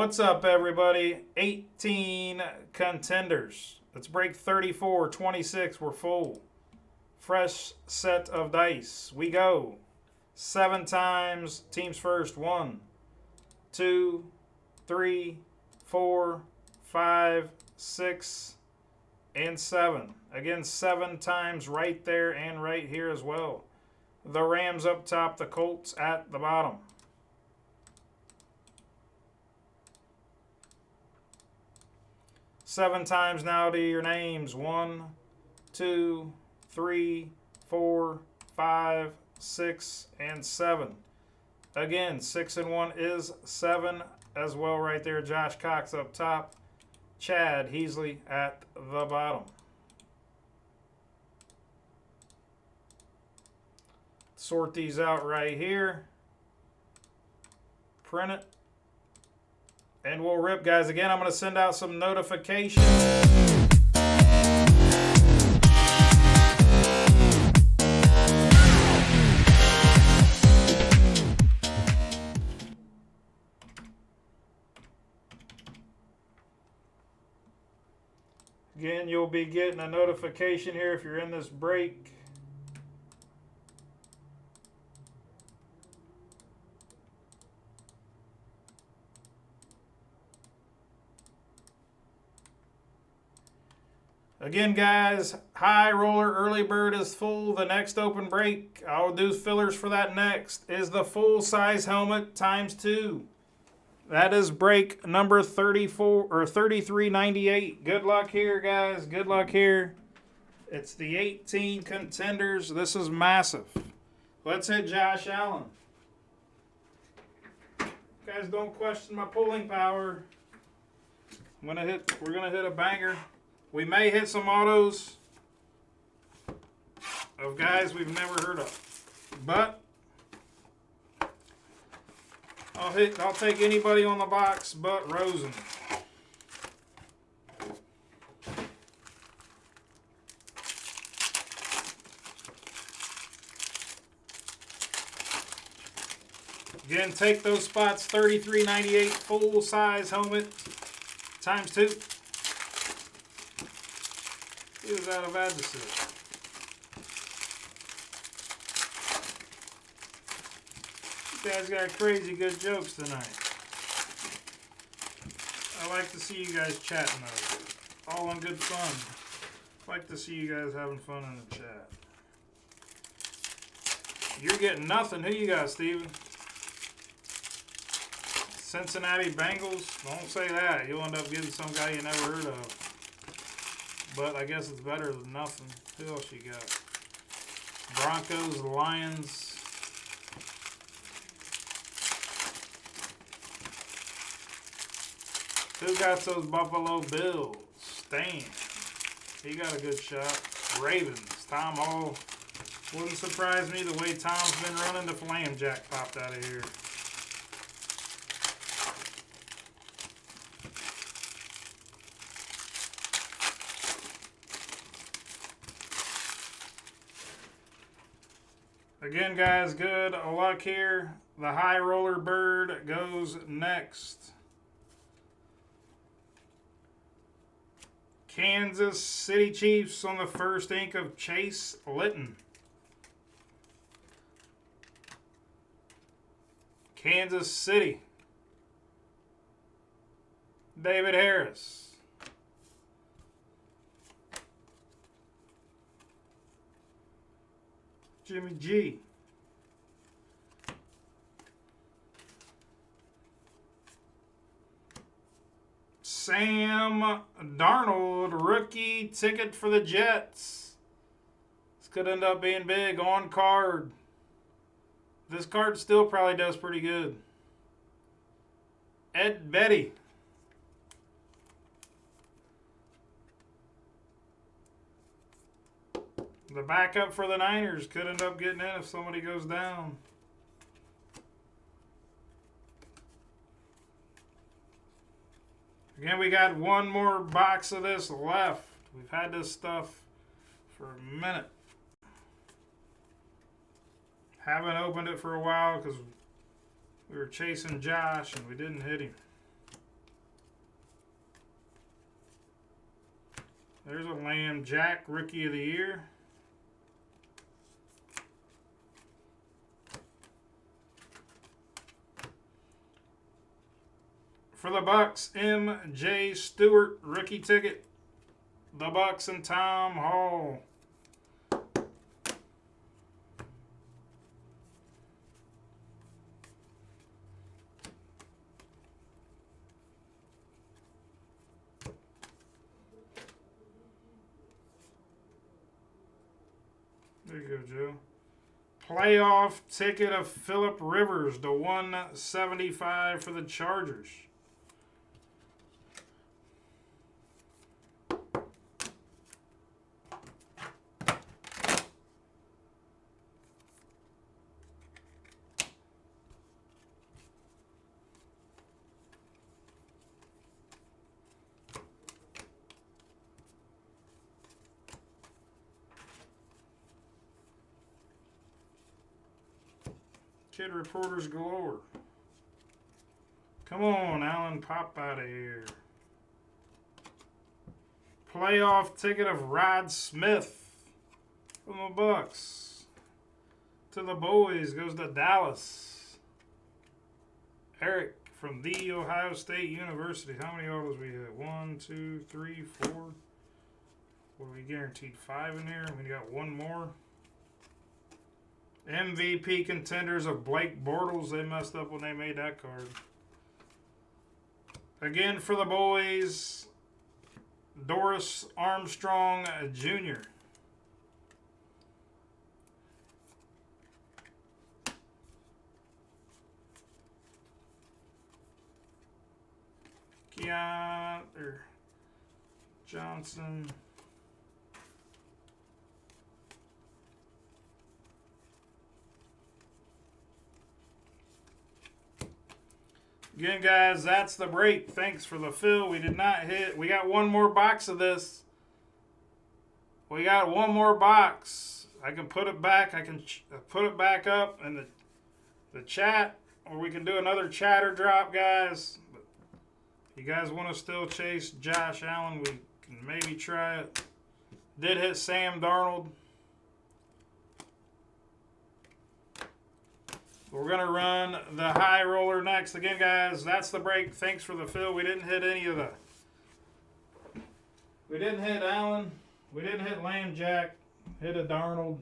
What's up, everybody? 18 contenders. Let's break 34, 26. We're full. Fresh set of dice. We go. 7 times. Teams first. 1, 2, 3, 4, 5, 6, and 7. Again, 7 times right there and right here as well. The Rams up top, the Colts at the bottom. Seven times now to your names. 1, 2, 3, 4, 5, 6, and 7. Again, 6 and 1 is 7 as well right there. Josh Cox up top. Chad Heasley at the bottom. Sort these out right here. Print it. And we'll rip, guys. Again, I'm going to send out some notifications. Again, you'll be getting a notification here if you're in this break. Again, guys, high roller early bird is full. The next open break, I'll do fillers for that next, is the full size helmet times 2. That is break number 34 or 3398. Good luck here, guys. Good luck here. It's the 18 contenders. This is massive. Let's hit Josh Allen. Guys, don't question my pulling power. We're gonna hit a banger. We may hit some autos of guys we've never heard of, but I'll take anybody on the box but Rosen. Again, take those spots. $33.98 full size helmet times 2. He was out of adversaries. You guys got crazy good jokes tonight. I like to see you guys chatting though. All in good fun. I like to see you guys having fun in the chat. You're getting nothing. Who you got, Steven? Cincinnati Bengals? Don't say that. You'll end up getting some guy you never heard of. But I guess it's better than nothing. Who else you got? Broncos, Lions. Who got those Buffalo Bills? Stan. He got a good shot. Ravens. Tom Hall. Wouldn't surprise me the way Tom's been running. The Flame Jack popped out of here. Again, guys, good luck here. The high roller bird goes next. Kansas City Chiefs on the first ink of Chase Litton. Kansas City. David Harris. Jimmy G. Sam Darnold, rookie ticket for the Jets. This could end up being big on card. This card still probably does pretty good. Ed Betty. The backup for the Niners could end up getting in if somebody goes down. Again, we got one more box of this left. We've had this stuff for a minute. Haven't opened it for a while because we were chasing Josh and we didn't hit him. There's a Lamb Jack, Rookie of the Year. For the Bucks, M.J. Stewart, rookie ticket. The Bucks and Tom Hall. There you go, Joe. Playoff ticket of Phillip Rivers to 175 for the Chargers. Kid reporters galore. Come on, Alan, pop out of here. Playoff ticket of Rod Smith from the Bucks. To the boys goes to Dallas. Eric from The Ohio State University. How many autos we hit? 1, 2, 3, 4. What are we guaranteed? 5 in here. We got one more. MVP contenders of Blake Bortles. They messed up when they made that card. Again for the boys, Doris Armstrong Jr. Johnson. Again, guys, that's the break. Thanks for the fill. We did not hit. We got one more box of this. We got one more box. I can put it back. I can put it back up in the chat, or we can do another chatter drop, guys. But if you guys want to still chase Josh Allen, we can maybe try it. Did hit Sam Darnold. We're going to run the high roller next. Again, guys, that's the break. Thanks for the fill. We didn't hit any of the... We didn't hit Allen. We didn't hit Lamb Jack. Hit a Darnold.